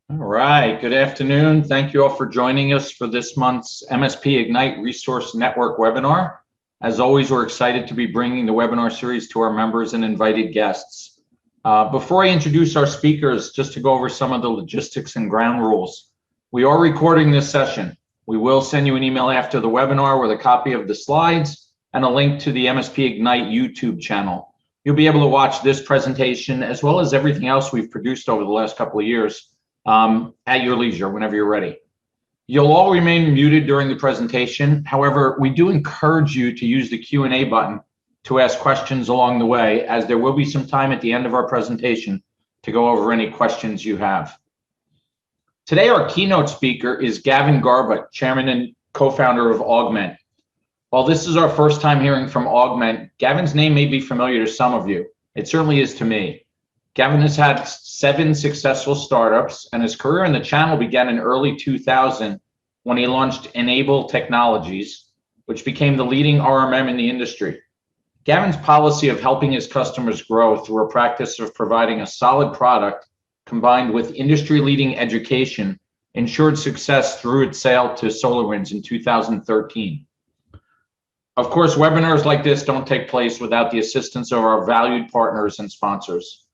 All right, good afternoon. Thank you all for joining us for this month's MSP-Ignite Resource Network webinar. As always, we're excited to be bringing the webinar series to our members and invited guests. Before I introduce our speakers, just to go over some of the logistics and ground rules. We are recording this session. We will send you an email after the webinar with a copy of the slides and a link to the MSP-Ignite YouTube channel. You'll be able to watch this presentation as well as everything else we've produced over the last couple of years at your leisure whenever you're ready. You'll all remain muted during the presentation. However, we do encourage you to use the Q&A button to ask questions along the way, as there will be some time at the end of our presentation to go over any questions you have. Today, our keynote speaker is Gavin Garbutt, chairman and co-founder of Augment. While this is our first time hearing from Augment, Gavin's name may be familiar to some of you. It certainly is to me. Gavin has had 7 successful startups, and his career in the channel began in early 2000 when he launched Untitled Technologies, which became the leading RMM in the industry. Gavin's policy of helping his customers grow through a practice of providing a solid product combined with industry-leading education ensured success through its sale to SolarWinds in 2013. Of course, webinars like this don't take place without the assistance of our valued partners and sponsors.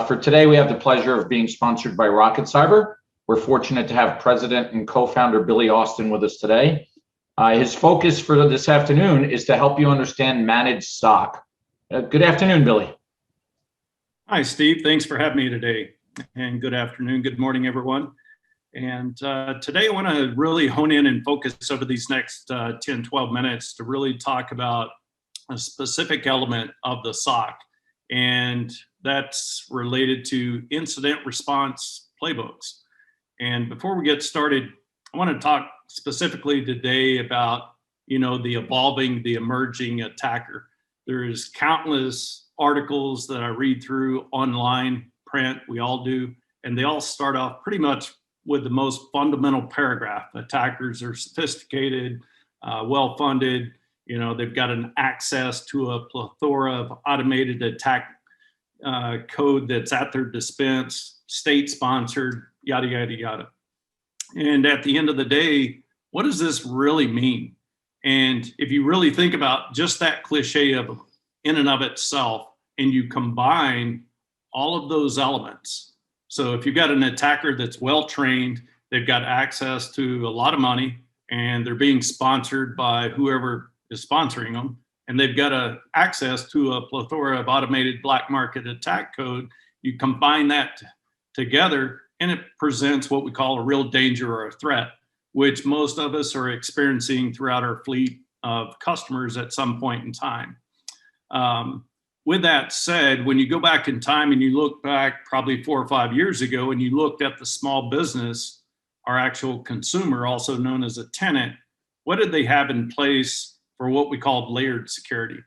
For today, we have the pleasure of being sponsored by Rocket Cyber. We're fortunate to have President and co-founder Billy Austin with us today. His focus for this afternoon is to help you understand managed SOC. Good afternoon, Billy. Hi, Steve. Thanks for having me today. And good afternoon, good morning, everyone. And today I want to really hone in and focus over these next 10, 12 minutes to really talk about a specific element of the SOC. And that's related to incident response playbooks. And before we get started, I want to talk specifically today about, the evolving, the emerging attacker. There's countless articles that I read through online, print, we all do, and they all start off pretty much with the most fundamental paragraph. Attackers are sophisticated, well-funded, they've got an access to a plethora of automated attack code that's at their dispense, state-sponsored, yada, yada, yada. And at the end of the day, what does this really mean? And if you really think about just that cliche of in and of itself, and you combine all of those elements. So if you've got an attacker that's well-trained, they've got access to a lot of money, and they're being sponsored by whoever is sponsoring them, and they've got access to a plethora of automated black market attack code, you combine that together, and it presents what we call a real danger or a threat, which most of us are experiencing throughout our fleet of customers at some point in time. With that said, when you go back in time and you look back probably 4 or 5 years ago and you looked at the small business, our actual consumer, also known as a tenant, what did they have in place for what we called layered security?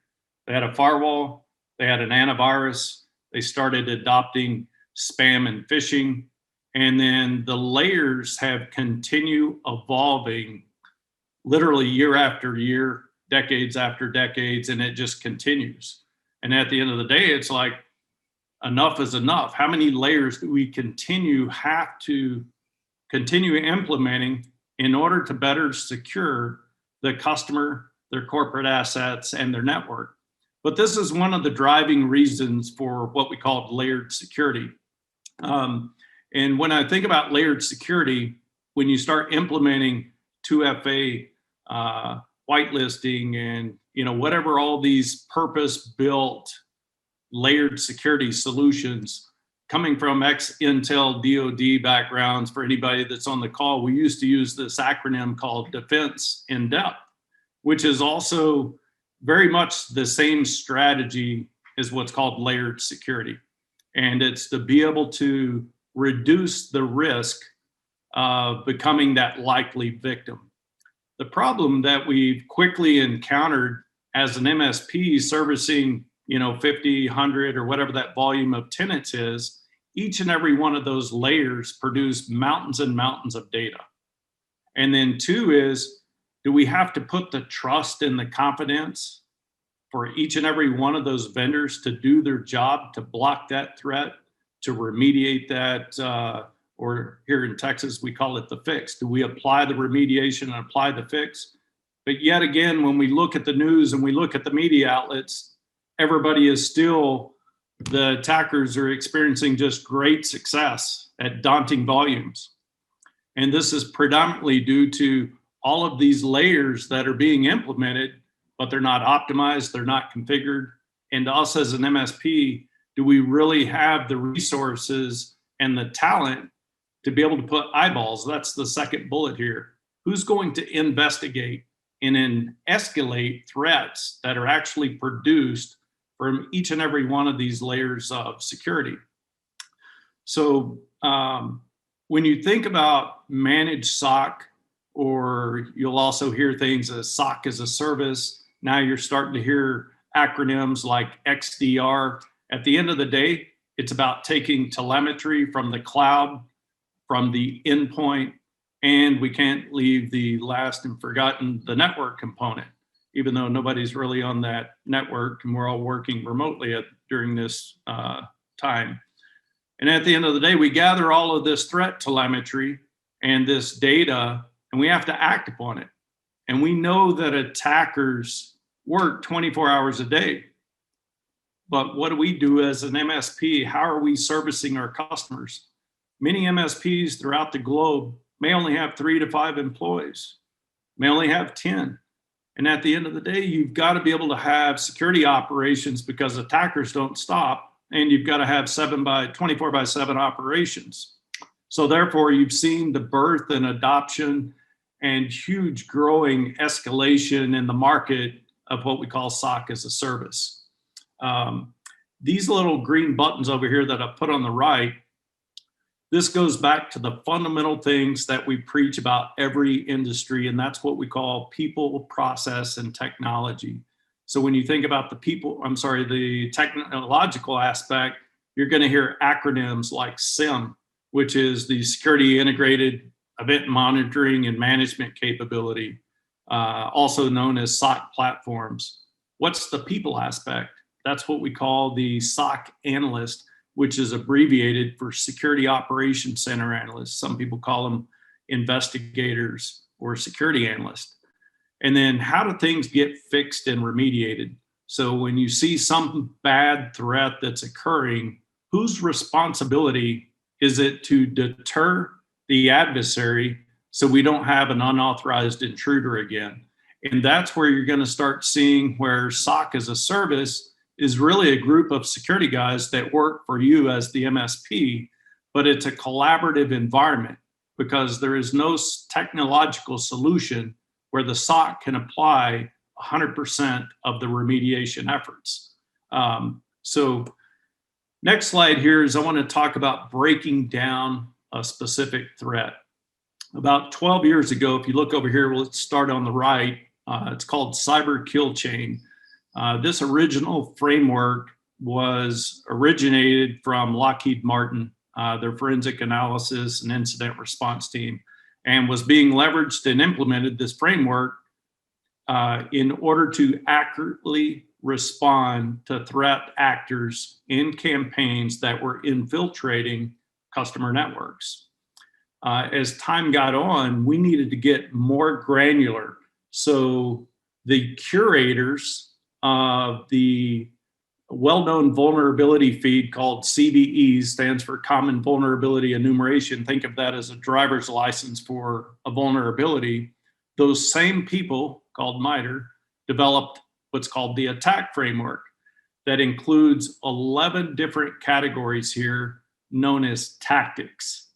They had a firewall, they had an antivirus, they started adopting spam and phishing, and then the layers have continued evolving literally year after year, decades after decades, and it just continues. And at the end of the day, it's like, enough is enough. How many layers do we have to continue implementing in order to better secure the customer, their corporate assets, and their network? But this is one of the driving reasons for what we call layered security. And when I think about layered security, when you start implementing 2FA, whitelisting, and whatever all these purpose-built layered security solutions coming from ex-Intel DoD backgrounds, for anybody that's on the call, we used to use this acronym called Defense in Depth, which is also very much the same strategy as what's called layered security. And it's to be able to reduce the risk of becoming that likely victim. The problem that we've quickly encountered as an MSP servicing, 50, 100, or whatever that volume of tenants is, each and every one of those layers produce mountains and mountains of data. And then 2 is, do we have to put the trust and the confidence for each and every one of those vendors to do their job, to block that threat, to remediate that or here in Texas, we call it the fix. Do we apply the remediation and apply the fix? But yet again, when we look at the news and we look at the media outlets, everybody is still, the attackers are experiencing just great success at daunting volumes. And this is predominantly due to all of these layers that are being implemented, but they're not optimized, they're not configured. And us as an MSP, do we really have the resources and the talent to be able to put eyeballs? That's the second bullet here. Who's going to investigate and escalate threats that are actually produced from each and every one of these layers of security? So when you think about managed SOC, or you'll also hear things as SOC as a service, now you're starting to hear acronyms like XDR. At the end of the day, it's about taking telemetry from the cloud, from the endpoint, and we can't leave the last and forgotten, the network component, even though nobody's really on that network and we're all working remotely during this time. And at the end of the day, we gather all of this threat telemetry and this data, and we have to act upon it. And we know that attackers work 24 hours a day. But what do we do as an MSP? How are we servicing our customers? Many MSPs throughout the globe may only have 3 to 5 employees, may only have 10. And at the end of the day, you've got to be able to have security operations because attackers don't stop, and you've got to have 24/7 operations. So therefore, you've seen the birth and adoption and huge growing escalation in the market of what we call SOC as a service. These little green buttons over here that I put on the right, this goes back to the fundamental things that we preach about every industry, and that's what we call people, process, and technology. So when you think about the technological aspect, you're going to hear acronyms like SIM, which is the Security Integrated Event Monitoring and Management Capability, also known as SOC platforms. What's the people aspect? That's what we call the SOC analyst, which is abbreviated for Security Operations Center analysts. Some people call them investigators or security analysts. And then how do things get fixed and remediated? So when you see some bad threat that's occurring, whose responsibility is it to deter the adversary so we don't have an unauthorized intruder again? And that's where you're going to start seeing where SOC as a service is really a group of security guys that work for you as the MSP, but it's a collaborative environment because there is no technological solution where the SOC can apply 100% of the remediation efforts. So next slide here is I want to talk about breaking down a specific threat. About 12 years ago, if you look over here, let's start on the right, it's called Cyber Kill Chain. This original framework was originated from Lockheed Martin, their forensic analysis and incident response team, and was being leveraged and implemented this framework in order to accurately respond to threat actors in campaigns that were infiltrating customer networks. As time got on, we needed to get more granular. So the curators of the well-known vulnerability feed called CVE, stands for Common Vulnerability Enumeration. Think of that as a driver's license for a vulnerability. Those same people, called MITRE, developed what's called the attack framework that includes 11 different categories here known as tactics.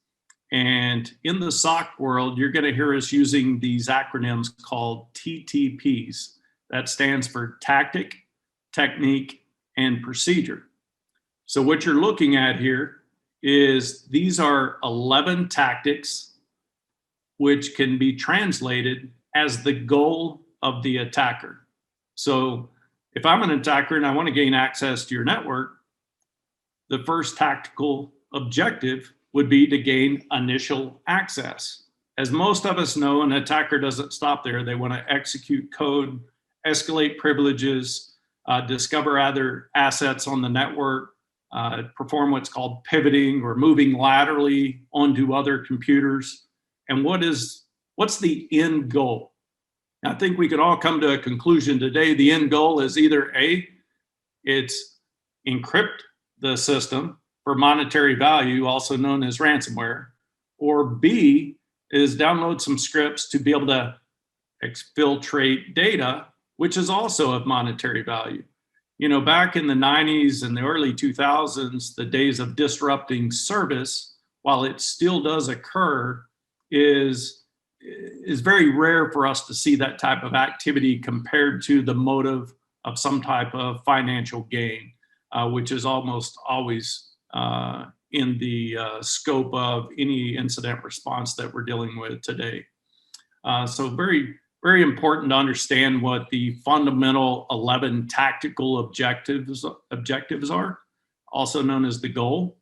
And in the SOC world, you're going to hear us using these acronyms called TTPs. That stands for tactic, technique, and procedure. So what you're looking at here is these are 11 tactics which can be translated as the goal of the attacker. So if I'm an attacker and I want to gain access to your network, the first tactical objective would be to gain initial access. As most of us know, an attacker doesn't stop there. They want to execute code, escalate privileges, discover other assets on the network, perform what's called pivoting or moving laterally onto other computers. And what's the end goal? I think we can all come to a conclusion today. The end goal is either A, it's encrypt the system for monetary value, also known as ransomware, or B is download some scripts to be able to exfiltrate data, which is also of monetary value. You know, back in the 90s and the early 2000s, the days of disrupting service, while it still does occur, is very rare for us to see that type of activity compared to the motive of some type of financial gain, which is almost always in the scope of any incident response that we're dealing with today. So very, very important to understand what the fundamental 11 tactical objectives are, also known as the goal.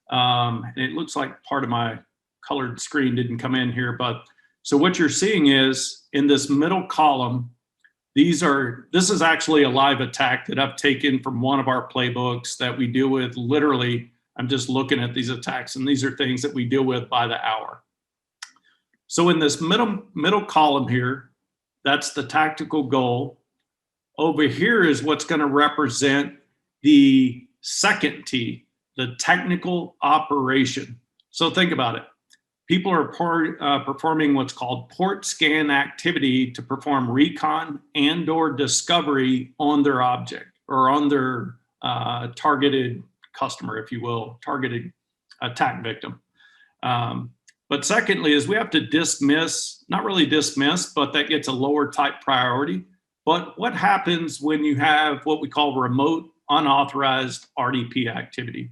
And it looks like part of my colored screen didn't come in here, but so what you're seeing is in this middle column, this is actually a live attack that I've taken from one of our playbooks that we deal with literally. I'm just looking at these attacks, and these are things that we deal with by the hour. So in this middle column here, that's the tactical goal. Over here is what's going to represent the second T, the technical operation. So think about it. People are performing what's called port scan activity to perform recon and or discovery on their object or on their targeted customer, if you will, targeted attack victim. But secondly is we have to dismiss, not really dismiss, but that gets a lower type priority. But what happens when you have what we call remote unauthorized RDP activity?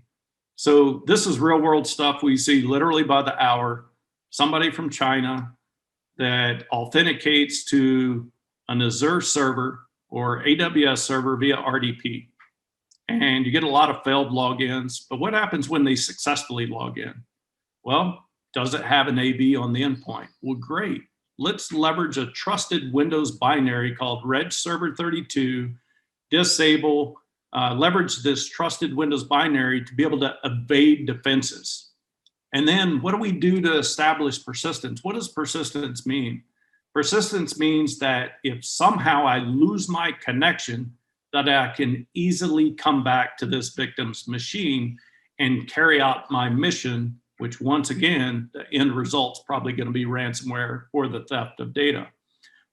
So this is real world stuff we see literally by the hour. Somebody from China that authenticates to an Azure server or AWS server via RDP. And you get a lot of failed logins. But what happens when they successfully log in? Well, does it have an AV on the endpoint? Well, great. Let's leverage a trusted Windows binary called Reg Server 32, disable, leverage this trusted Windows binary to be able to evade defenses. And then what do we do to establish persistence? What does persistence mean? Persistence means that if somehow I lose my connection, that I can easily come back to this victim's machine and carry out my mission, which once again, the end result's probably going to be ransomware or the theft of data.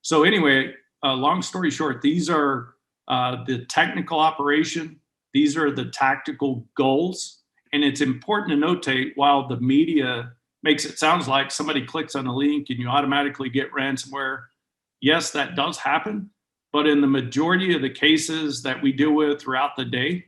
So anyway, long story short, these are the technical operation. These are the tactical goals. And it's important to notate, while the media makes it sound like somebody clicks on a link and you automatically get ransomware. Yes, that does happen. But in the majority of the cases that we deal with throughout the day,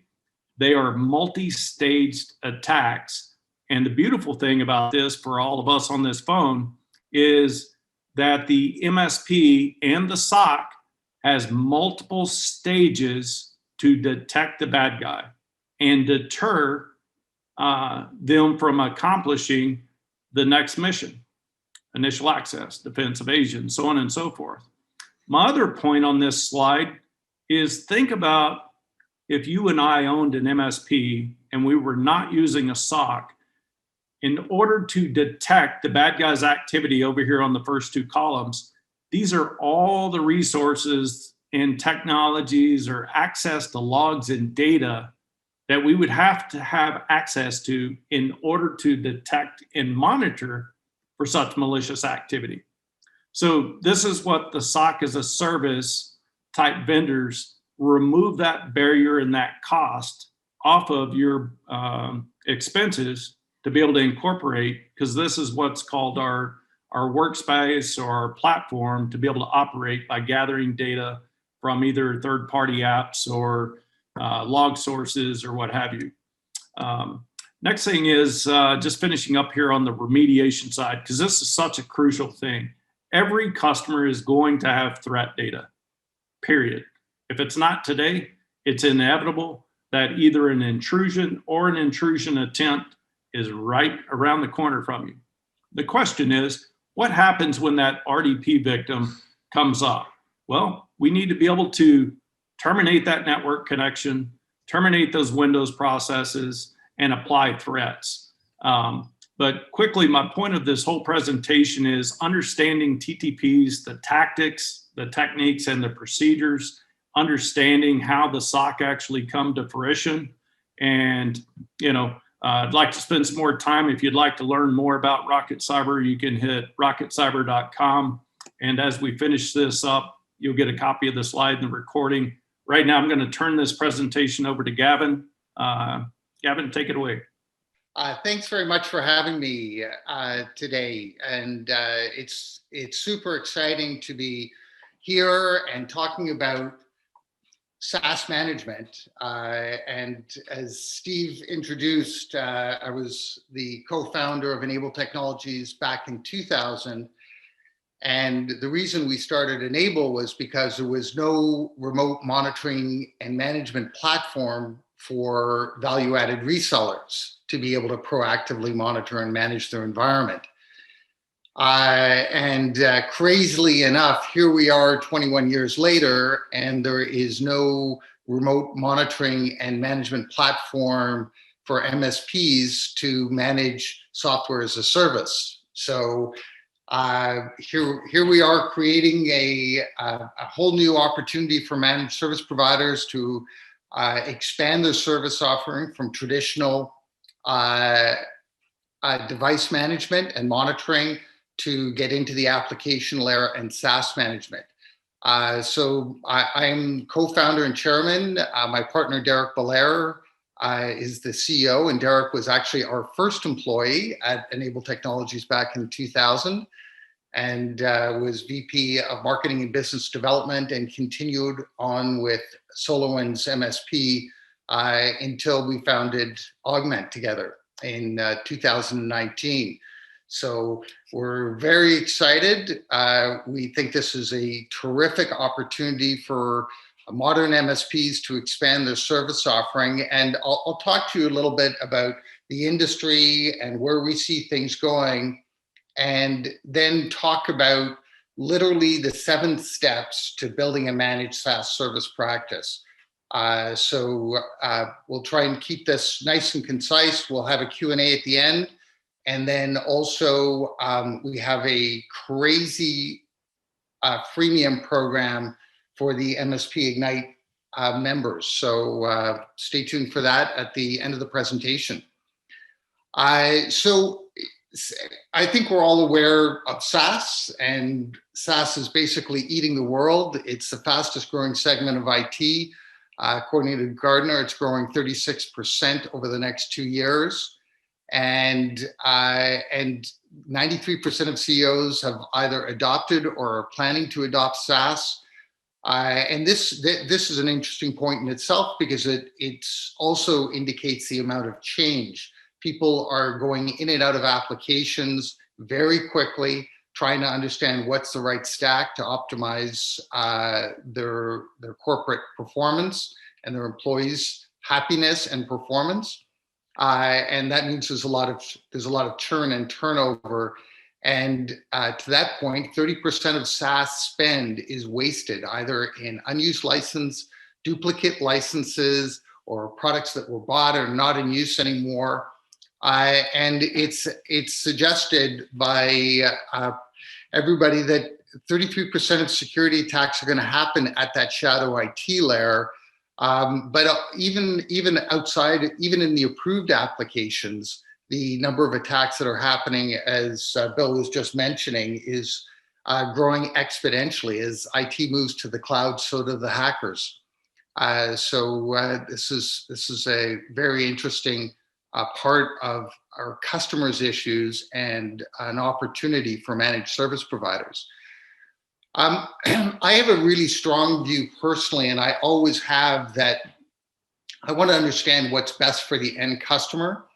they are multi-staged attacks. And the beautiful thing about this for all of us on this phone is that the MSP and the SOC has multiple stages to detect the bad guy and deter them from accomplishing the next mission, initial access, defense evasion, so on and so forth. My other point on this slide is think about if you and I owned an MSP and we were not using a SOC, in order to detect the bad guy's activity over here on the first two columns, these are all the resources and technologies or access to logs and data that we would have to have access to in order to detect and monitor for such malicious activity. So this is what the SOC as a service type vendors remove that barrier and that cost off of your expenses to be able to incorporate, because this is what's called our workspace or our platform to be able to operate by gathering data from either third-party apps or log sources or what have you. Next thing is just finishing up here on the remediation side, because this is such a crucial thing. Every customer is going to have threat data, period. If it's not today, it's inevitable that either an intrusion or an intrusion attempt is right around the corner from you. The question is, what happens when that RDP victim comes up? Well, we need to be able to terminate that network connection, terminate those Windows processes, and apply threats. But quickly, my point of this whole presentation is understanding TTPs, the tactics, the techniques, and the procedures, understanding how the SOC actually come to fruition. And, I'd like to spend some more time. If you'd like to learn more about Rocket Cyber, you can hit rocketcyber.com. And as we finish this up, you'll get a copy of the slide and the recording. Right now, I'm going to turn this presentation over to Gavin. Gavin, take it away. Thanks very much for having me today. And it's super exciting to be here and talking about SaaS management. And as Steve introduced, I was the co-founder of Enable Technologies back in 2000. And the reason we started Enable was because there was no remote monitoring and management platform for value-added resellers to be able to proactively monitor and manage their environment. Crazily enough, here we are 21 years later, and there is no remote monitoring and management platform for MSPs to manage software as a service. So here we are creating a whole new opportunity for managed service providers to expand their service offering from traditional device management and monitoring to get into the application layer and SaaS management. So I'm co-founder and chairman. My partner, Derek Belair, is the CEO, and Derek was actually our first employee at Enable Technologies back in 2000, and was VP of Marketing and Business Development, and continued on with SolarWinds MSP until we founded Augment together in 2019. So we're very excited. We think this is a terrific opportunity for modern MSPs to expand their service offering. And I'll talk to you a little bit about the industry and where we see things going, and then talk about literally the 7 steps to building a managed SaaS service practice. So we'll try and keep this nice and concise. We'll have a Q&A at the end. And then also we have a crazy freemium program for the MSP-Ignite members. So stay tuned for that at the end of the presentation. So I think we're all aware of SaaS, and SaaS is basically eating the world. It's the fastest growing segment of IT. According to Gartner, it's growing 36% over the next 2 years. And 93% of CEOs have either adopted or are planning to adopt SaaS. And this is an interesting point in itself, because it also indicates the amount of change. People are going in and out of applications very quickly, trying to understand what's the right stack to optimize their corporate performance and their employees' happiness and performance. And that means there's a lot of churn and turnover. And to that point, 30% of SaaS spend is wasted either in unused license, duplicate licenses, or products that were bought or not in use anymore. And it's suggested by everybody that 33% of security attacks are going to happen at that shadow IT layer. But even outside, even in the approved applications, the number of attacks that are happening, as Bill was just mentioning, is growing exponentially. As IT moves to the cloud, so do the hackers. So this is a very interesting part of our customers' issues and an opportunity for managed service providers. I have a really strong view personally, and I always have, that I want to understand what's best for the end customer.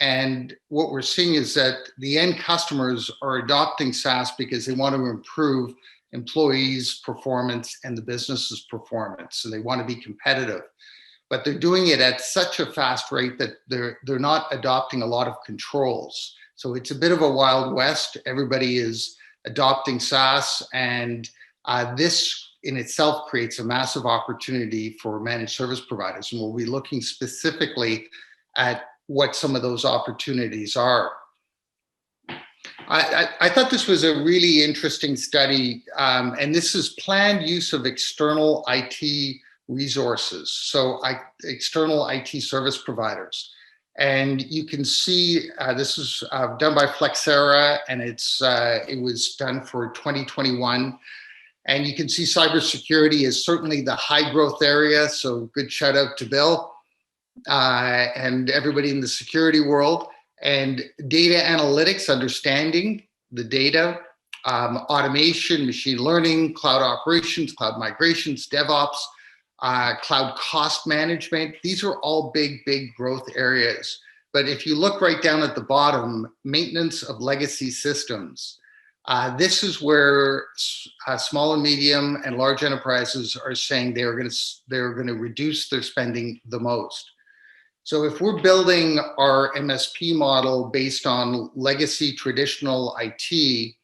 And what we're seeing is that the end customers are adopting SaaS because they want to improve employees' performance and the business's performance, and they want to be competitive. But they're doing it at such a fast rate that they're not adopting a lot of controls. So it's a bit of a Wild West. Everybody is adopting SaaS, and this in itself creates a massive opportunity for managed service providers. And we'll be looking specifically at what some of those opportunities are. I thought this was a really interesting study, and this is planned use of external IT resources, so external IT service providers. And you can see this is done by Flexera, and it was done for 2021. And you can see cybersecurity is certainly the high growth area, so good shout out to Bill and everybody in the security world. And data analytics, understanding the data, automation, machine learning, cloud operations, cloud migrations, DevOps, cloud cost management. These are all big growth areas. But if you look right down at the bottom, maintenance of legacy systems, this is where small and medium and large enterprises are saying they're going to reduce their spending the most. So if we're building our MSP model based on legacy traditional IT,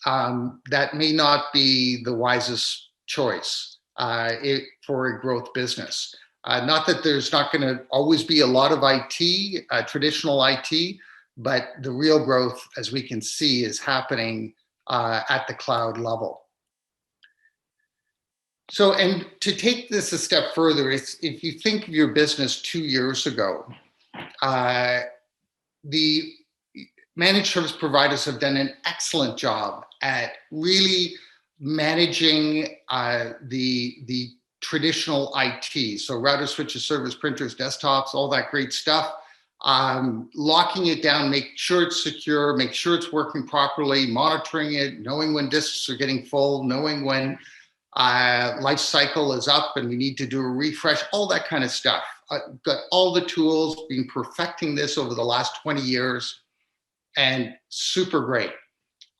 that may not be the wisest choice for a growth business. Not that there's not going to always be a lot of IT, traditional IT, but the real growth, as we can see, is happening at the cloud level. So, and to take this a step further, if you think of your business 2 years ago, the managed service providers have done an excellent job at really managing the traditional IT. So routers, switches, servers, printers, desktops, all that great stuff. Locking it down, make sure it's secure, make sure it's working properly, monitoring it, knowing when disks are getting full, knowing when life cycle is up and we need to do a refresh, all that kind of stuff. Got all the tools, been perfecting this over the last 20 years, and super great.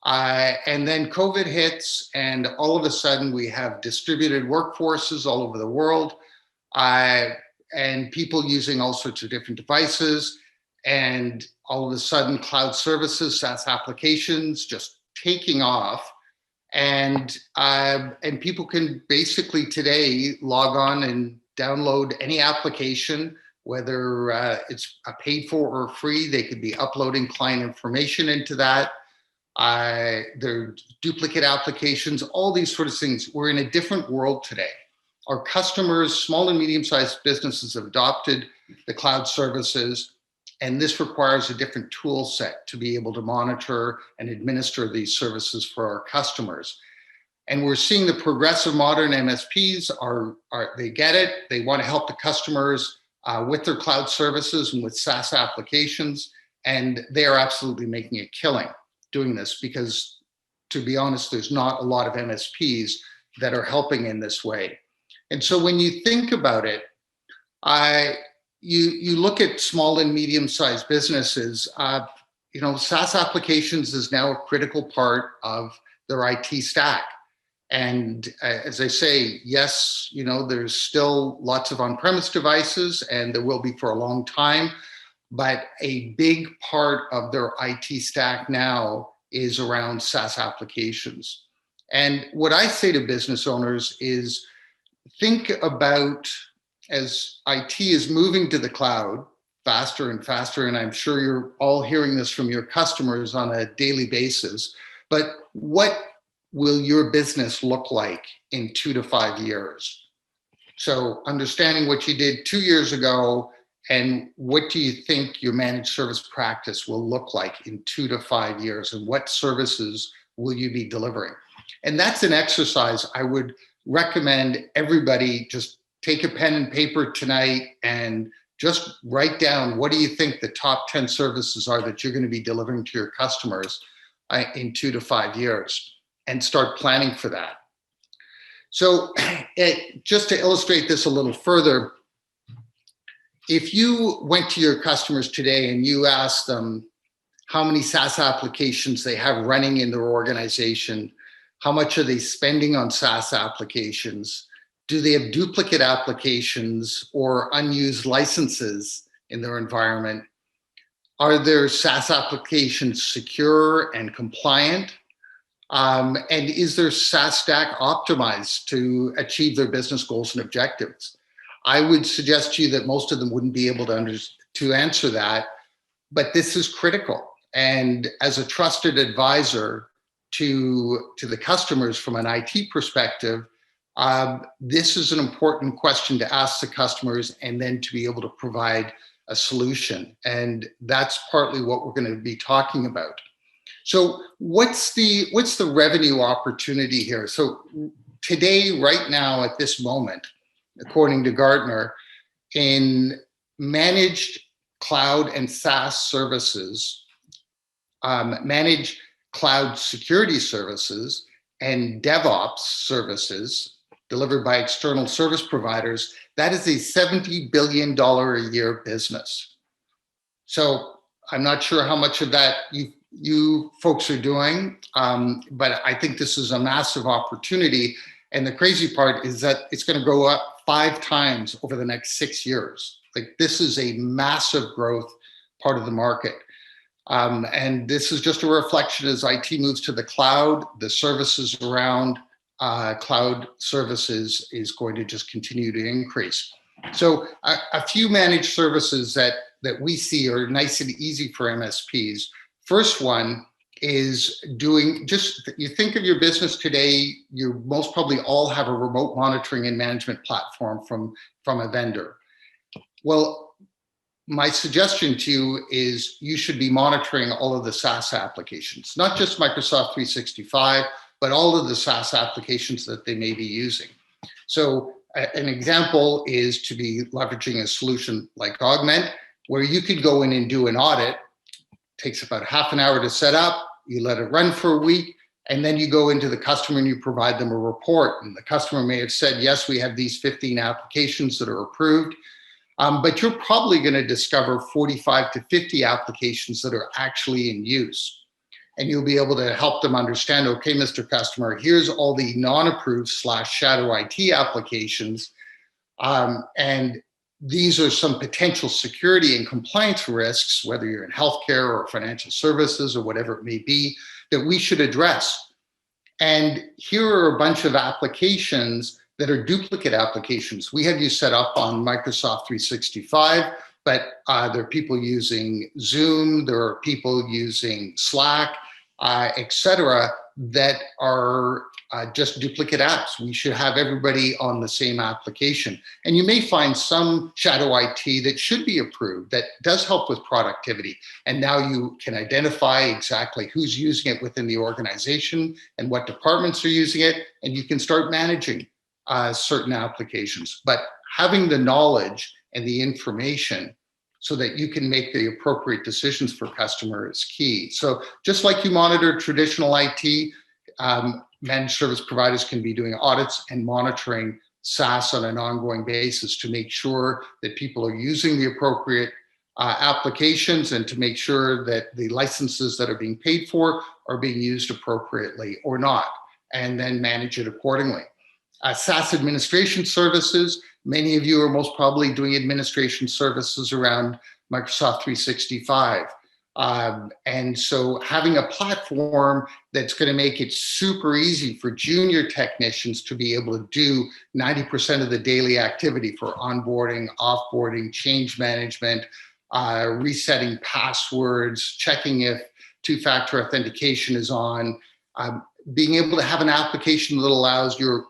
And then COVID hits, and all of a sudden we have distributed workforces all over the world, and people using all sorts of different devices, and all of a sudden cloud services, SaaS applications just taking off. And people can basically today log on and download any application, whether it's paid for or free. They could be uploading client information into that. There are duplicate applications, all these sort of things. We're in a different world today. Our customers, small and medium-sized businesses, have adopted the cloud services, and this requires a different tool set to be able to monitor and administer these services for our customers. And we're seeing the progressive modern MSPs they get it. They want to help the customers with their cloud services and with SaaS applications, and they are absolutely making a killing doing this because, to be honest, there's not a lot of MSPs that are helping in this way. And so when you think about it, you look at small and medium-sized businesses, SaaS applications is now a critical part of their IT stack. And as I say, yes, there's still lots of on-premise devices, and there will be for a long time, but a big part of their IT stack now is around SaaS applications. And what I say to business owners is, think about, as IT is moving to the cloud faster and faster, and I'm sure you're all hearing this from your customers on a daily basis, but what will your business look like in 2 to 5 years? So understanding what you did 2 years ago, and what do you think your managed service practice will look like in 2 to 5 years, and what services will you be delivering? And that's an exercise I would recommend everybody just take a pen and paper tonight and just write down, what do you think the top 10 services are that you're going to be delivering to your customers in 2 to 5 years, and start planning for that. So just to illustrate this a little further, if you went to your customers today and you asked them how many SaaS applications they have running in their organization, how much are they spending on SaaS applications, do they have duplicate applications or unused licenses in their environment, are their SaaS applications secure and compliant, And is their SaaS stack optimized to achieve their business goals and objectives? I would suggest to you that most of them wouldn't be able to answer that, but this is critical. And as a trusted advisor to the customers from an IT perspective, this is an important question to ask the customers and then to be able to provide a solution. And that's partly what we're going to be talking about. So what's the revenue opportunity here? So today, right now, at this moment, according to Gartner, in managed cloud and SaaS services, managed cloud security services, and DevOps services delivered by external service providers, that is a $70 billion a year business. So I'm not sure how much of that you folks are doing, but I think this is a massive opportunity. And the crazy part is that it's going to go up 5 times over the next 6 years. Like, this is a massive growth part of the market. And this is just a reflection as IT moves to the cloud, the services around cloud services is going to just continue to increase. So a few managed services that we see are nice and easy for MSPs. First one is doing, just, you think of your business today, you most probably all have a remote monitoring and management platform from a vendor. Well, my suggestion to you is you should be monitoring all of the SaaS applications, not just Microsoft 365, but all of the SaaS applications that they may be using. So an example is to be leveraging a solution like Augment, where you could go in and do an audit. It takes about half an hour to set up. You let it run for a week, and then you go into the customer and you provide them a report. And the customer may have said, yes, we have these 15 applications that are approved. But you're probably going to discover 45 to 50 applications that are actually in use. And you'll be able to help them understand, okay, Mr. Customer, here's all the non-approved / shadow IT applications. And these are some potential security and compliance risks, whether you're in healthcare or financial services or whatever it may be, that we should address. And here are a bunch of applications that are duplicate applications. We have you set up on Microsoft 365, but there are people using Zoom, there are people using Slack, etc., that are just duplicate apps. We should have everybody on the same application. And you may find some shadow IT that should be approved that does help with productivity. And now you can identify exactly who's using it within the organization and what departments are using it, and you can start managing certain applications. But having the knowledge and the information so that you can make the appropriate decisions for customers is key. So just like you monitor traditional IT, managed service providers can be doing audits and monitoring SaaS on an ongoing basis to make sure that people are using the appropriate applications and to make sure that the licenses that are being paid for are being used appropriately or not, and then manage it accordingly. SaaS administration services, many of you are most probably doing administration services around Microsoft 365. And so having a platform that's going to make it super easy for junior technicians to be able to do 90% of the daily activity for onboarding, offboarding, change management, resetting passwords, checking if two-factor authentication is on, being able to have an application that allows your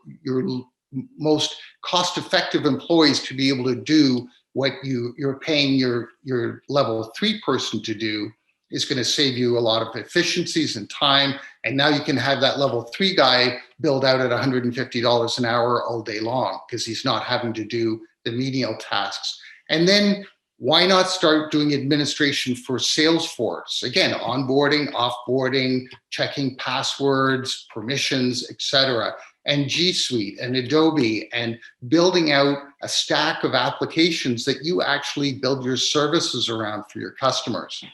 most cost-effective employees to be able to do what you're paying your level 3 person to do is going to save you a lot of efficiencies and time. And now you can have that level 3 guy build out at $150 an hour all day long because he's not having to do the menial tasks. And then why not start doing administration for Salesforce? Again, onboarding, offboarding, checking passwords, permissions, etc., and G Suite and Adobe, and building out a stack of applications that you actually build your services around for your customers.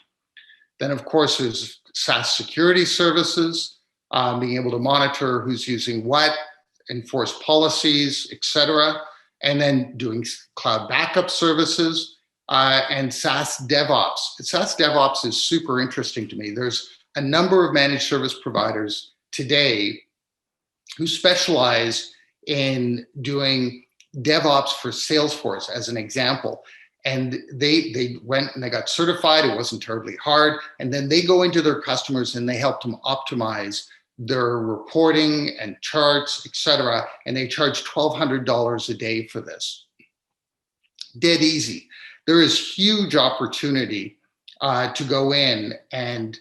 Then, of course, there's SaaS security services, being able to monitor who's using what, enforce policies, etc., and then doing cloud backup services, and SaaS Devops. SaaS Devops is super interesting to me. There's a number of managed service providers today who specialize in doing DevOps for Salesforce, as an example. And they went and they got certified. It wasn't terribly hard. And then they go into their customers and they help them optimize their reporting and charts, etc. And they charge $1,200 a day for this. Dead easy. There is huge opportunity to go in and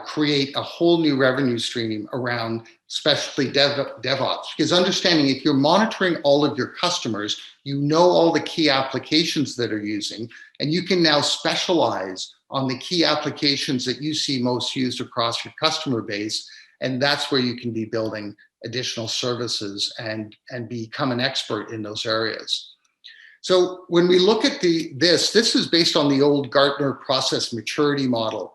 create a whole new revenue stream around especially DevOps. Because understanding, if you're monitoring all of your customers, you know all the key applications that are using, and you can now specialize on the key applications that you see most used across your customer base. And that's where you can be building additional services and become an expert in those areas. So when we look at this is based on the old Gartner process maturity model.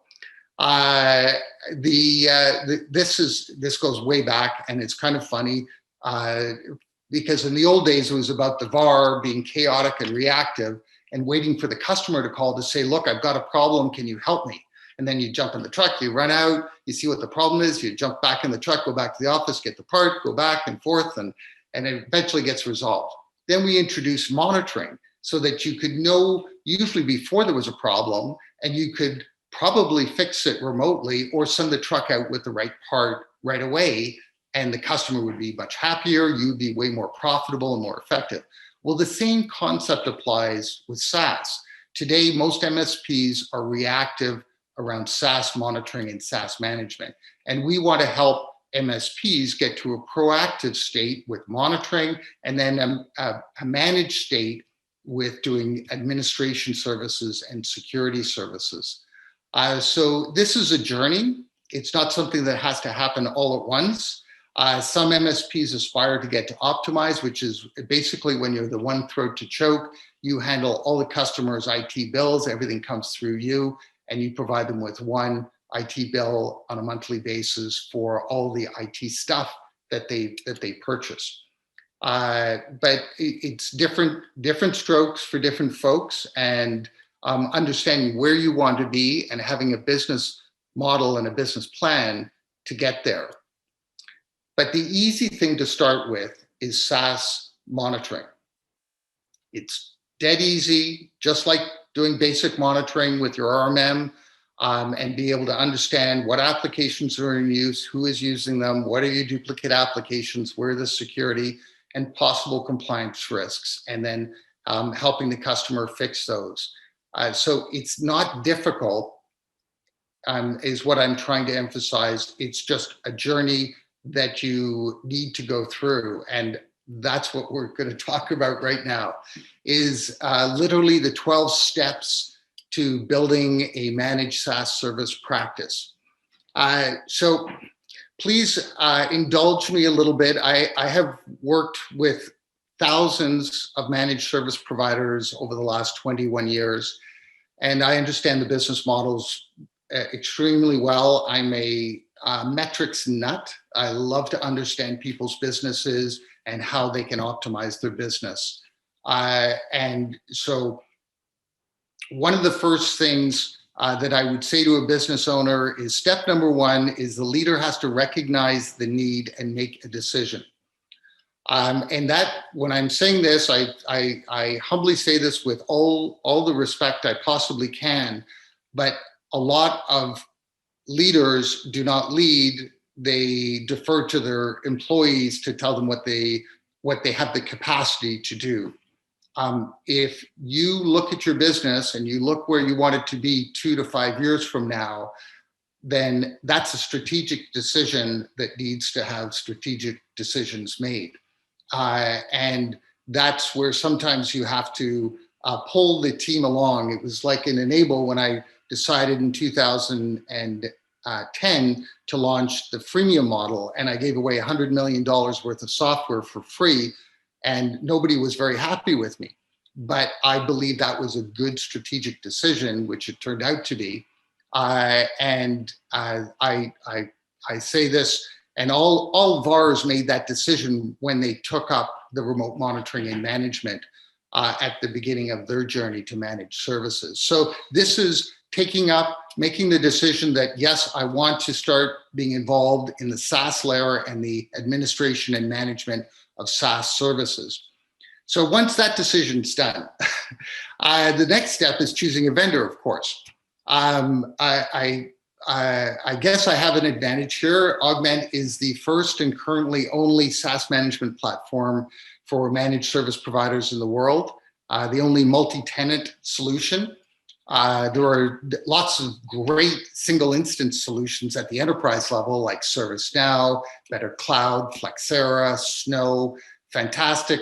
This goes way back, and it's kind of funny because in the old days it was about the VAR being chaotic and reactive and waiting for the customer to call to say, look, I've got a problem, can you help me? And then you jump in the truck, you run out, you see what the problem is, you jump back in the truck, go back to the office, get the part, go back and forth, and it eventually gets resolved. Then we introduced monitoring so that you could know usually before there was a problem, and you could probably fix it remotely or send the truck out with the right part right away, and the customer would be much happier, you'd be way more profitable and more effective. Well, the same concept applies with SaaS. Today, most MSPs are reactive around SaaS monitoring and SaaS management. And we want to help MSPs get to a proactive state with monitoring, and then a managed state with doing administration services and security services. So this is a journey. It's not something that has to happen all at once. Some MSPs aspire to get to optimize, which is basically when you're the one throat to choke. You handle all the customers' IT bills, everything comes through you, and you provide them with one IT bill on a monthly basis for all the IT stuff that they purchase. But it's different strokes for different folks, and understanding where you want to be and having a business model and a business plan to get there. But the easy thing to start with is SaaS monitoring. It's dead easy, just like doing basic monitoring with your RMM, and be able to understand what applications are in use, who is using them, what are your duplicate applications, where are the security and possible compliance risks, and then helping the customer fix those. So it's not difficult, is what I'm trying to emphasize. It's just a journey that you need to go through. And that's what we're going to talk about right now, is literally the 12 steps to building a managed SaaS service practice. So please indulge me a little bit. I have worked with thousands of managed service providers over the last 21 years, and I understand the business models extremely well. I'm a metrics nut. I love to understand people's businesses and how they can optimize their business. And so one of the first things that I would say to a business owner is step number one is the leader has to recognize the need and make a decision. And that, when I'm saying this, I humbly say this with all the respect I possibly can, but a lot of leaders do not lead. They defer to their employees to tell them what they have the capacity to do. If you look at your business and you look where you want it to be 2 to 5 years from now, then that's a strategic decision that needs to have strategic decisions made. And that's where sometimes you have to pull the team along. It was like in Enable when I decided in 2010 to launch the freemium model, and I gave away $100 million worth of software for free, and nobody was very happy with me. But I believe that was a good strategic decision, which it turned out to be. And I say this, and all VARs made that decision when they took up the remote monitoring and management at the beginning of their journey to manage services. So this is making the decision that, yes, I want to start being involved in the SaaS layer and the administration and management of SaaS services. So once that decision's done, the next step is choosing a vendor, of course. I guess I have an advantage here. Augment is the first and currently only SaaS management platform for managed service providers in the world, the only multi-tenant solution. There are lots of great single instance solutions at the enterprise level, like ServiceNow, Better Cloud, Flexera, Snow, fantastic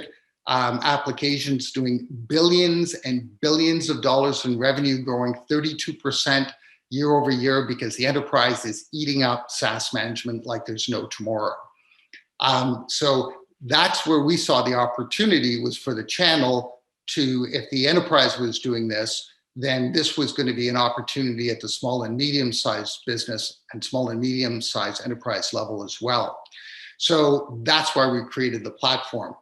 applications doing billions and billions of dollars in revenue, growing 32% year over year because the enterprise is eating up SaaS management like there's no tomorrow. So that's where we saw the opportunity, was for the channel to, if the enterprise was doing this, then this was going to be an opportunity at the small and medium-sized business and small and medium-sized enterprise level as well. So that's why we created the platform.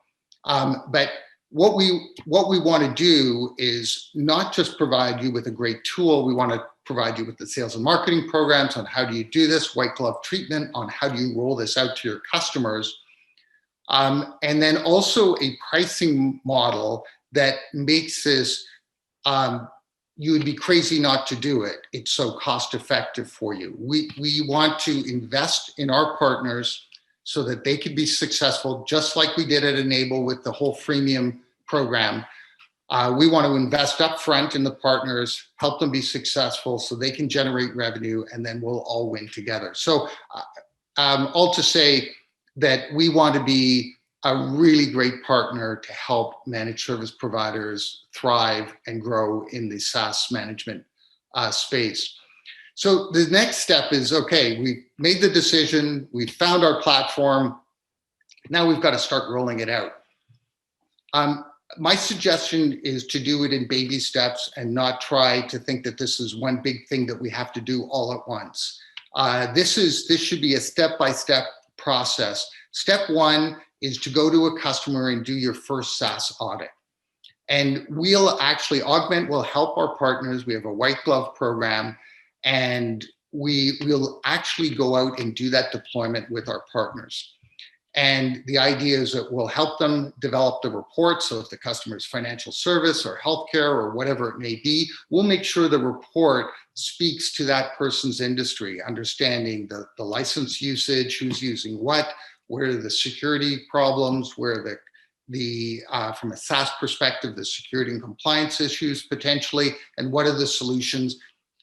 But what we want to do is not just provide you with a great tool. We want to provide you with the sales and marketing programs on how do you do this, white glove treatment on how do you roll this out to your customers. And then also a pricing model that makes this, you would be crazy not to do it. It's so cost effective for you. We want to invest in our partners so that they can be successful, just like we did at Enable with the whole freemium program. We want to invest upfront in the partners, help them be successful so they can generate revenue, and then we'll all win together. So all to say that we want to be a really great partner to help managed service providers thrive and grow in the SaaS management space. So the next step is, okay, we've made the decision, we found our platform, now we've got to start rolling it out. My suggestion is to do it in baby steps and not try to think that this is one big thing that we have to do all at once. This should be a step-by-step process. Step one is to go to a customer and do your first SaaS audit. And we'll actually, Augment will help our partners. We have a white glove program, and we will actually go out and do that deployment with our partners. And the idea is that we'll help them develop the report. So if the customer's financial service or healthcare or whatever it may be, we'll make sure the report speaks to that person's industry, understanding the license usage, who's using what, where are the security problems, where the from a SaaS perspective, the security and compliance issues potentially, and what are the solutions.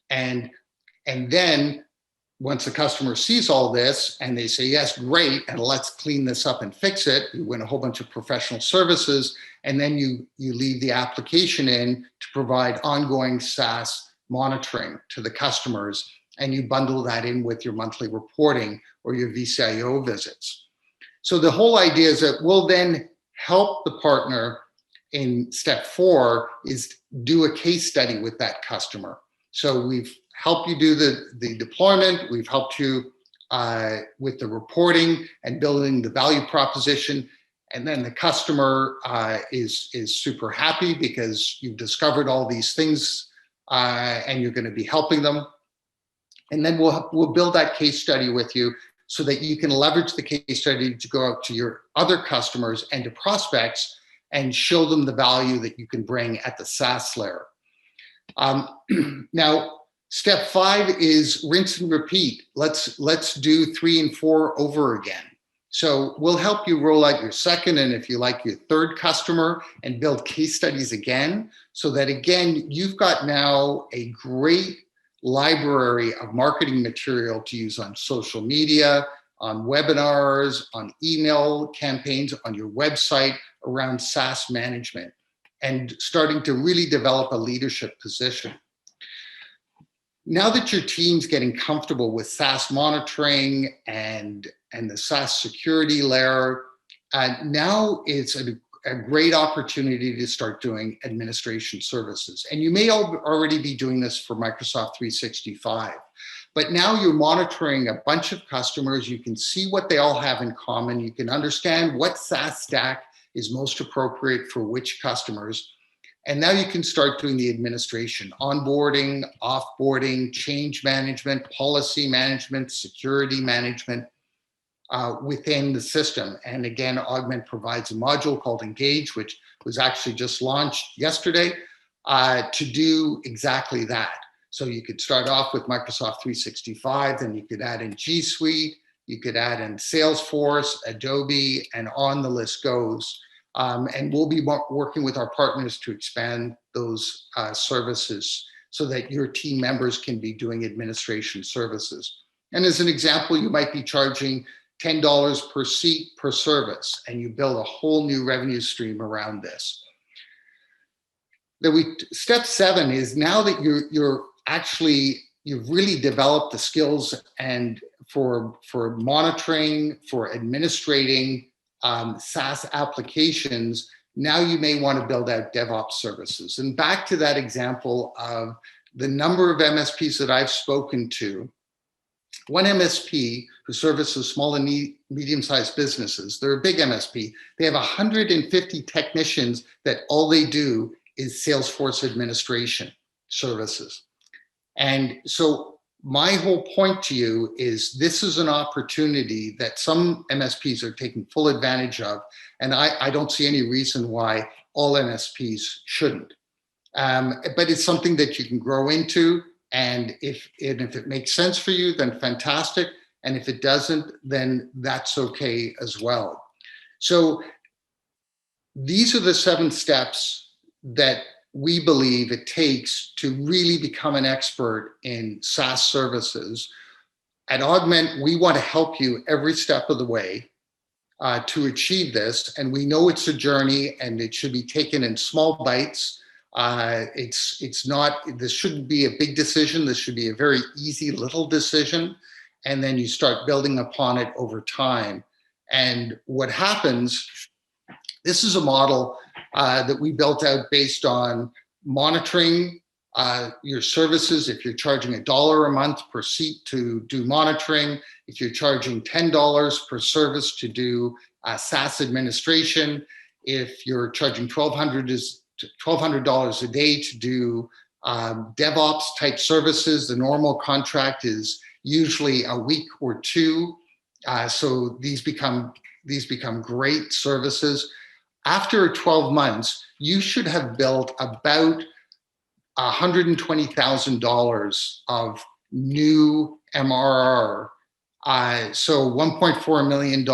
And then once the customer sees all this and they say, yes, great, and let's clean this up and fix it, you win a whole bunch of professional services, and then you leave the application in to provide ongoing SaaS monitoring to the customers, and you bundle that in with your monthly reporting or your VCIO visits. So the whole idea is that we'll then help the partner in step 4 is do a case study with that customer. So we've helped you do the deployment, we've helped you with the reporting and building the value proposition, and then the customer is super happy because you've discovered all these things and you're going to be helping them. And then we'll build that case study with you so that you can leverage the case study to go out to your other customers and to prospects and show them the value that you can bring at the SaaS layer. Now, step 5 is rinse and repeat. Let's do 3 and 4 over again. So we'll help you roll out your second, and if you like, your third customer, and build case studies again, so that again, you've got now a great library of marketing material to use on social media, on webinars, on email campaigns, on your website around SaaS management, and starting to really develop a leadership position. Now that your team's getting comfortable with SaaS monitoring and the SaaS security layer, now it's a great opportunity to start doing administration services. And you may already be doing this for Microsoft 365, but now you're monitoring a bunch of customers. You can see what they all have in common. You can understand what SaaS stack is most appropriate for which customers. And now you can start doing the administration, onboarding, offboarding, change management, policy management, security management within the system. And again, Augment provides a module called Engage, which was actually just launched yesterday to do exactly that. So you could start off with Microsoft 365, then you could add in G Suite, you could add in Salesforce, Adobe, and on the list goes. And we'll be working with our partners to expand those services so that your team members can be doing administration services. And as an example, you might be charging $10 per seat per service, and you build a whole new revenue stream around this. Step 7 is now that you've really developed the skills and for monitoring, for administrating SaaS applications, now you may want to build out DevOps services. And back to that example of the number of MSPs that I've spoken to, one MSP who services small and medium-sized businesses, they're a big MSP, they have 150 technicians that all they do is Salesforce administration services. And so my whole point to you is this is an opportunity that some MSPs are taking full advantage of, and I don't see any reason why all MSPs shouldn't. But it's something that you can grow into, and if it makes sense for you, then fantastic. And if it doesn't, then that's okay as well. So these are the 7 steps that we believe it takes to really become an expert in SaaS services. At Augment, we want to help you every step of the way to achieve this. And we know it's a journey and it should be taken in small bites. This shouldn't be a big decision. This should be a very easy little decision. And then you start building upon it over time. And what happens, this is a model that we built out based on monitoring your services. If you're charging $1 a month per seat to do monitoring, if you're charging $10 per service to do SaaS administration, if you're charging $1,200 a day to do DevOps type services, the normal contract is usually a week or 2. So these become great services. After 12 months, you should have built about $120,000 of new MRR. So $1.4 million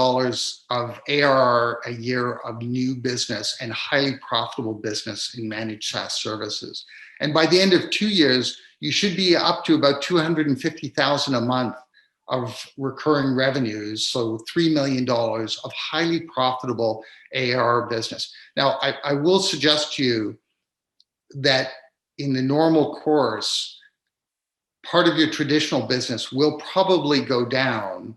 of ARR a year of new business and highly profitable business in managed SaaS services. And by the end of 2 years, you should be up to about $250,000 a month of recurring revenues, so $3 million of highly profitable ARR business. Now, I will suggest to you that in the normal course, part of your traditional business will probably go down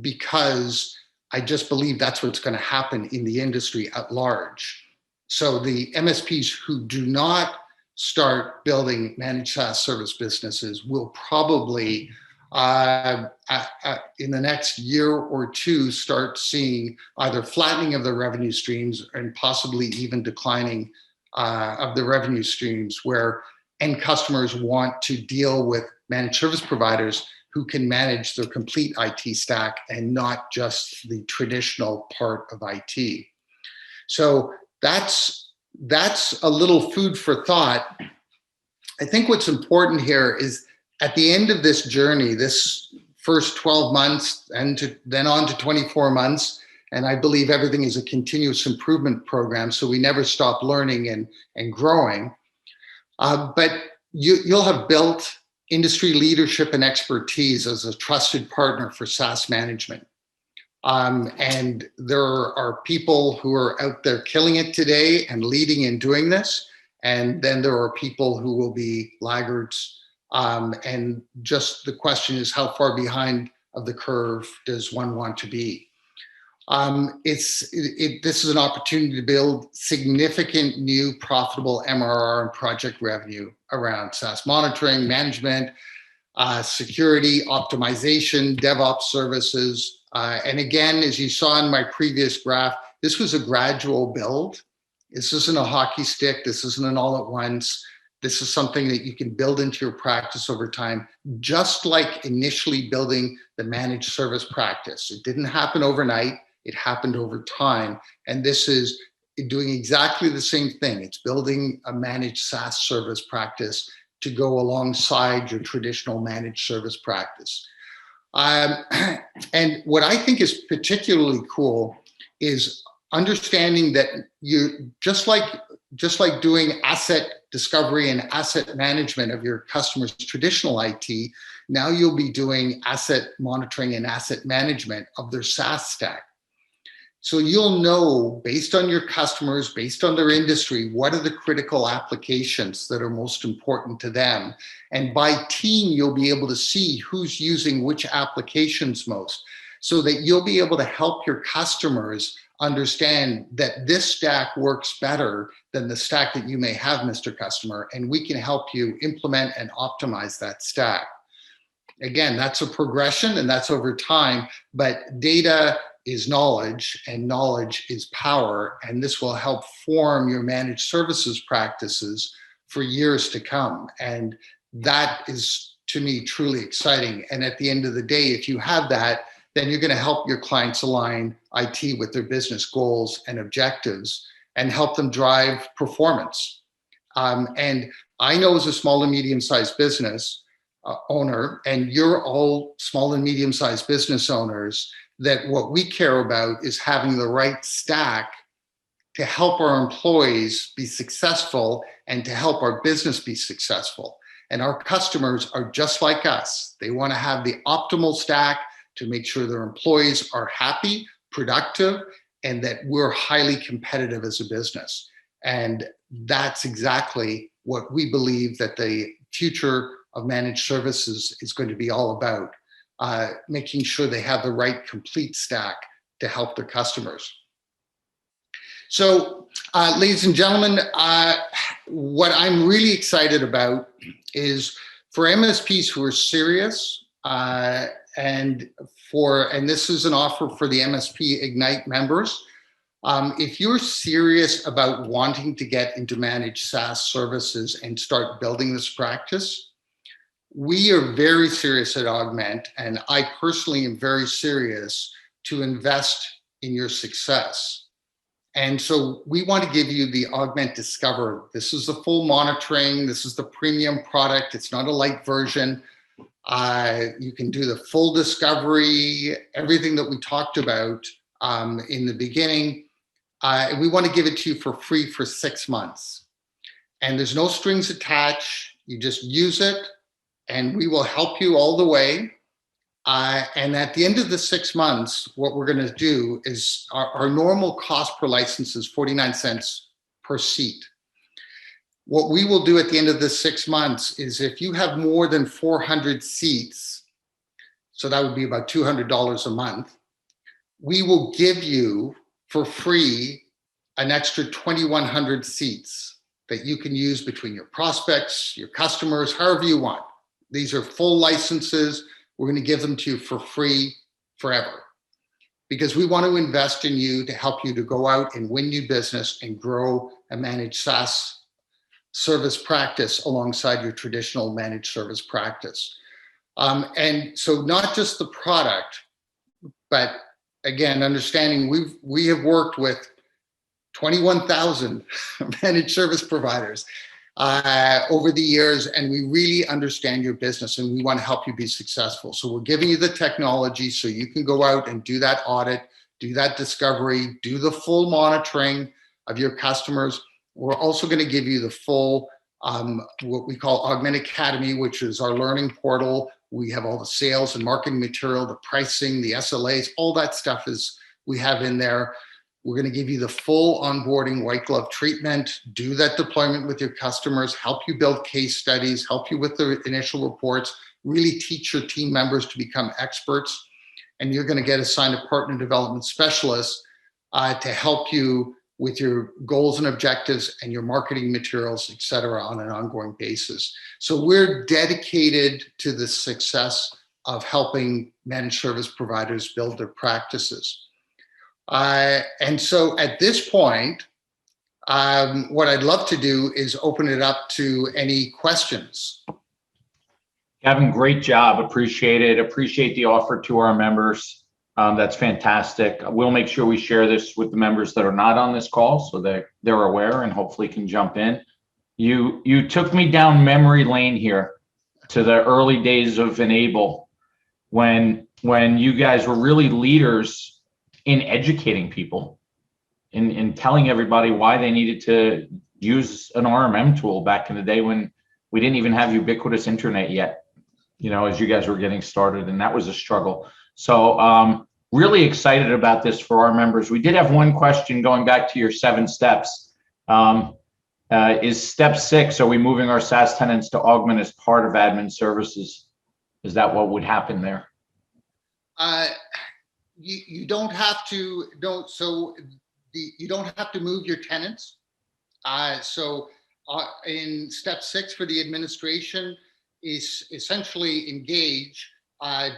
because I just believe that's what's going to happen in the industry at large. So the MSPs who do not start building managed SaaS service businesses will probably in the next year or 2 start seeing either flattening of the revenue streams and possibly even declining of the revenue streams, where end customers want to deal with managed service providers who can manage their complete IT stack and not just the traditional part of IT. So that's a little food for thought. I think what's important here is at the end of this journey, this first 12 months and then on to 24 months, and I believe everything is a continuous improvement program, so we never stop learning and growing. But you'll have built industry leadership and expertise as a trusted partner for SaaS management. And there are people who are out there killing it today and leading and doing this. And then there are people who will be laggards. And just the question is, how far behind of the curve does one want to be? This is an opportunity to build significant new profitable MRR and project revenue around SaaS monitoring, management, security, optimization, DevOps services. And again, as you saw in my previous graph, this was a gradual build. This isn't a hockey stick. This isn't an all at once. This is something that you can build into your practice over time, just like initially building the managed service practice. It didn't happen overnight. It happened over time. And this is doing exactly the same thing. It's building a managed SaaS service practice to go alongside your traditional managed service practice. And what I think is particularly cool is understanding that you just like doing asset discovery and asset management of your customers' traditional IT, now you'll be doing asset monitoring and asset management of their SaaS stack. So you'll know, based on your customers, based on their industry, what are the critical applications that are most important to them. And by team, you'll be able to see who's using which applications most, so that you'll be able to help your customers understand that this stack works better than the stack that you may have, Mr. Customer, and we can help you implement and optimize that stack. Again, that's a progression and that's over time, but data is knowledge and knowledge is power, and this will help form your managed services practices for years to come. And that is, to me, truly exciting. And at the end of the day, if you have that, then you're going to help your clients align IT with their business goals and objectives and help them drive performance. And I know, as a small and medium-sized business owner, and you're all small and medium-sized business owners, that what we care about is having the right stack to help our employees be successful and to help our business be successful. And our customers are just like us. They want to have the optimal stack to make sure their employees are happy, productive, and that we're highly competitive as a business. And that's exactly what we believe that the future of managed services is going to be all about. Making sure they have the right complete stack to help their customers. So, ladies and gentlemen, what I'm really excited about is for MSPs who are serious, and this is an offer for the MSP-Ignite members. If you're serious about wanting to get into managed SaaS services and start building this practice, we are very serious at Augment, and I personally am very serious to invest in your success. And so we want to give you the Augment Discover. This is the full monitoring. This is the premium product. It's not a light version. You can do the full discovery, everything that we talked about in the beginning. We want to give it to you for free for 6 months. And there's no strings attached. You just use it, and we will help you all the way. And at the end of the 6 months, what we're going to do is our normal cost per license is 49 cents per seat. What we will do at the end of the 6 months is, if you have more than 400 seats, so that would be about $200 a month, we will give you for free an extra 2,100 seats that you can use between your prospects, your customers, however you want. These are full licenses. We're going to give them to you for free forever, because we want to invest in you to help you to go out and win new business and grow a managed SaaS service practice alongside your traditional managed service practice. And so not just the product, but again, understanding we have worked with 21,000 managed service providers over the years, and we really understand your business, and we want to help you be successful. So we're giving you the technology so you can go out and do that audit, do that discovery, do the full monitoring of your customers. We're also going to give you the full, what we call Augment Academy, which is our learning portal. We have all the sales and marketing material, the pricing, the SLAs, all that stuff we have in there. We're going to give you the full onboarding white glove treatment, do that deployment with your customers, help you build case studies, help you with the initial reports, really teach your team members to become experts. And you're going to get assigned a partner development specialist to help you with your goals and objectives and your marketing materials, et cetera, on an ongoing basis. So we're dedicated to the success of helping managed service providers build their practices. And so at this point, What I'd love to do is open it up to any questions. Gavin, great job. Appreciate it. Appreciate the offer to our members. That's fantastic. We'll make sure we share this with the members that are not on this call so that they're aware and hopefully can jump in. You took me down memory lane here to the early days of Enable when you guys were really leaders in educating people, in telling everybody why they needed to use an RMM tool back in the day when we didn't even have ubiquitous internet yet, as you guys were getting started, and that was a struggle. So really excited about this for our members. We did have one question going back to your 7 steps. Is step 6, are we moving our SaaS tenants to Augment as part of admin services? Is that what would happen there? You don't have to, you don't have to move your tenants. In step 6 for the administration is essentially Engage.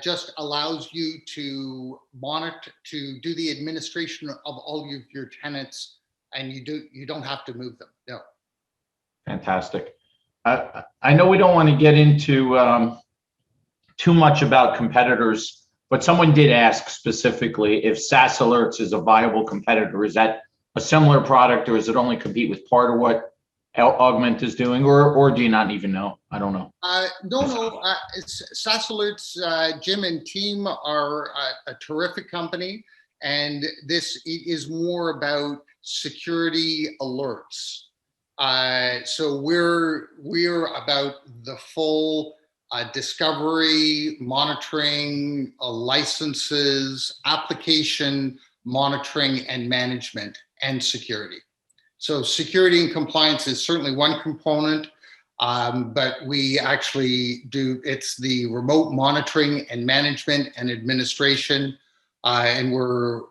Just allows you to monitor, to do the administration of all of your tenants, and you don't have to move them. No. Fantastic. I know we don't want to get into too much about competitors, but someone did ask specifically if SaaS Alerts is a viable competitor. Is that a similar product, or does it only compete with part of what Augment is doing, or do you not even know? I don't know. No. SaaS Alerts, Jim and team are a terrific company, and this is more about security alerts. So we're about the full discovery, monitoring, licenses, application monitoring and management, and security. So security and compliance is certainly one component, but we actually do, it's the remote monitoring and management and administration, and we'll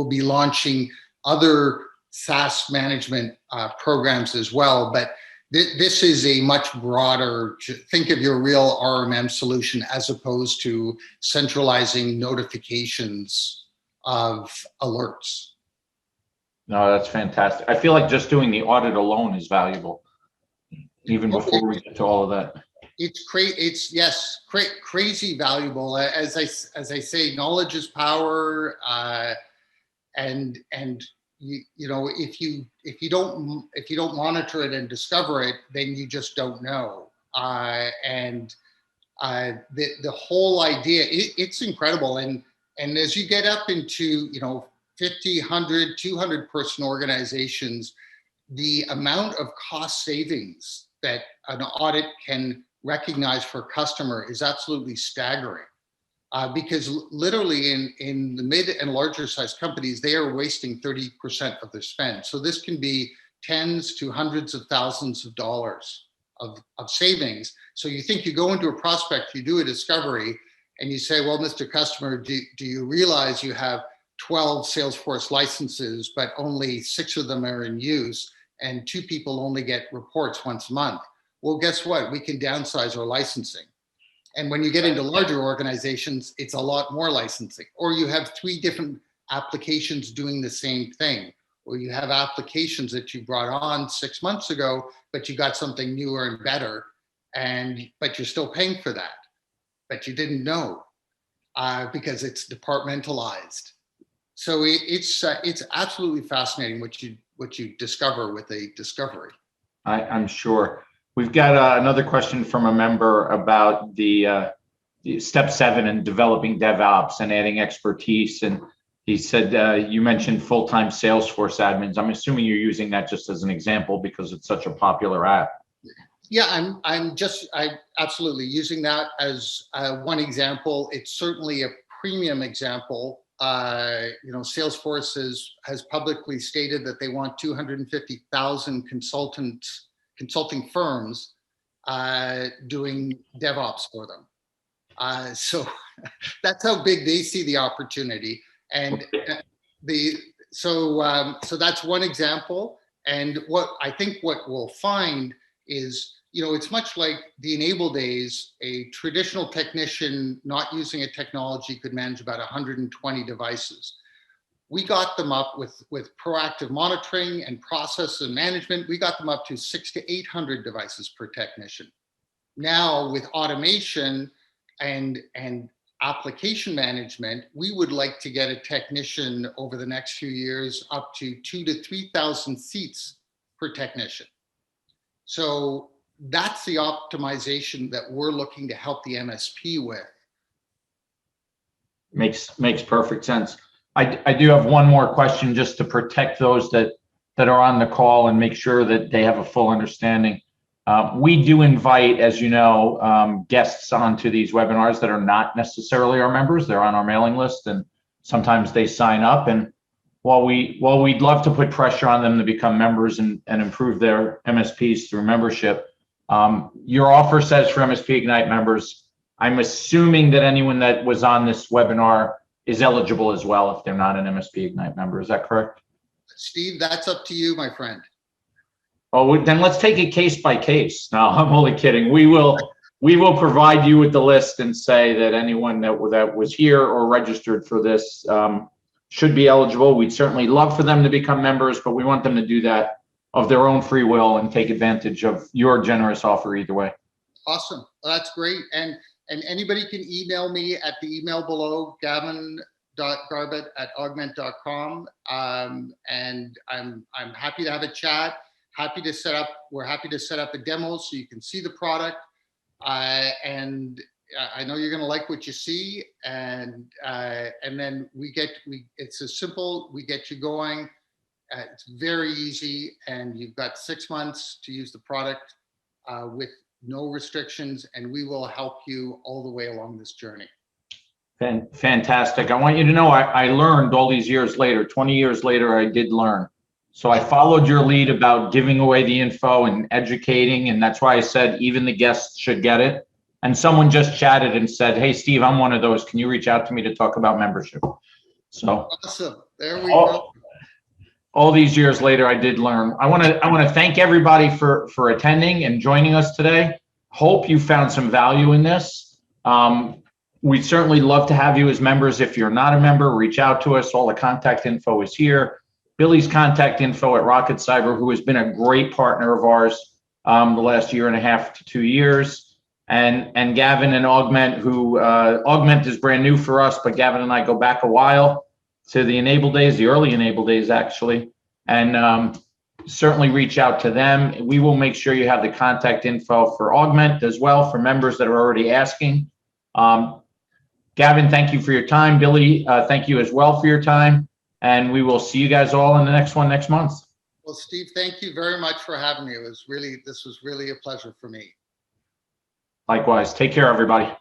be launching other SaaS management programs as well. But this is a much broader, think of your real RMM solution as opposed to centralizing notifications of alerts. No, that's fantastic. I feel like just doing the audit alone is valuable, even before we get to all of that. It's crazy valuable. As I say, knowledge is power, and if you don't monitor it and discover it, then you just don't know. The whole idea, it's incredible. And as you get up into 50, 100, 200 person organizations, the amount of cost savings that an audit can recognize for a customer is absolutely staggering. Because literally in the mid and larger size companies, they are wasting 30% of their spend. So this can be tens to hundreds of thousands of dollars of savings. So you think you go into a prospect, you do a discovery, and you say, well, Mr. Customer, do you realize you have 12 Salesforce licenses, but only 6 of them are in use, and 2 people only get reports once a month? Well, guess what? We can downsize our licensing. And when you get into larger organizations, it's a lot more licensing. Or you have 3 different applications doing the same thing. Or you have applications that you brought on 6 months ago, but you got something newer and better, but you're still paying for that. But you didn't know because it's departmentalized. So it's absolutely fascinating what you discover with a discovery. I'm sure. We've got another question from a member about the step 7 and developing DevOps and adding expertise. And he said, you mentioned full-time Salesforce admins. I'm assuming you're using that just as an example because it's such a popular app. Yeah, I'm absolutely using that as one example. It's certainly a premium example. Salesforce has publicly stated that they want 250,000 consulting firms doing DevOps for them. So that's how big they see the opportunity. And so that's one example. And what we'll find is, it's much like the Enable days. A traditional technician not using a technology could manage about 120 devices. we got them up with proactive monitoring and process and management. We got them up to 600 to 800 devices per technician. Now with automation and application management, we would like to get a technician over the next few years up to 2,000 to 3,000 seats per technician. So that's the optimization that we're looking to help the MSP with. Makes perfect sense. I do have one more question just to protect those that are on the call and make sure that they have a full understanding. We do invite, as you know, guests onto these webinars that are not necessarily our members. They're on our mailing list, and sometimes they sign up. And while we'd love to put pressure on them to become members and improve their MSPs through membership, your offer says for MSP-Ignite members, I'm assuming that anyone that was on this webinar is eligible as well if they're not an MSP-Ignite member. Is that correct? Steve, that's up to you, my friend. Oh, then let's take it case by case. No, I'm only kidding. We will provide you with the list and say that anyone that was here or registered for this should be eligible. We'd certainly love for them to become members, but we want them to do that of their own free will and take advantage of your generous offer either way. Awesome. Well, that's great. And anybody can email me at the email below, gavin.garbutt@augment.com. And I'm happy to have a chat. We're happy to set up a demo so you can see the product. And I know you're going to like what you see. And then it's as simple, we get you going. It's very easy. And you've got 6 months to use the product with no restrictions, and we will help you all the way along this journey. Fantastic. I want you to know I learned all these years later, 20 years later, I did learn. So I followed your lead about giving away the info and educating, and that's why I said even the guests should get it. And someone just chatted and said, hey, Steve, I'm one of those. Can you reach out to me to talk about membership? So awesome. There we go. All these years later, I did learn. I want to thank everybody for attending and joining us today. Hope you found some value in this. We'd certainly love to have you as members. If you're not a member, reach out to us. All the contact info is here. Billy's contact info at Rocket Cyber, who has been a great partner of ours the last 1.5 to 2 years. And Gavin and Augment, who Augment is brand new for us, but Gavin and I go back a while to the Enable days, the early Enable days, actually. And certainly reach out to them. We will make sure you have the contact info for Augment as well for members that are already asking. Gavin, thank you for your time. Billy, thank you as well for your time. And we will see you guys all in the next one next month. Well, Steve, thank you very much for having me. This was really a pleasure for me. Likewise. Take care, everybody.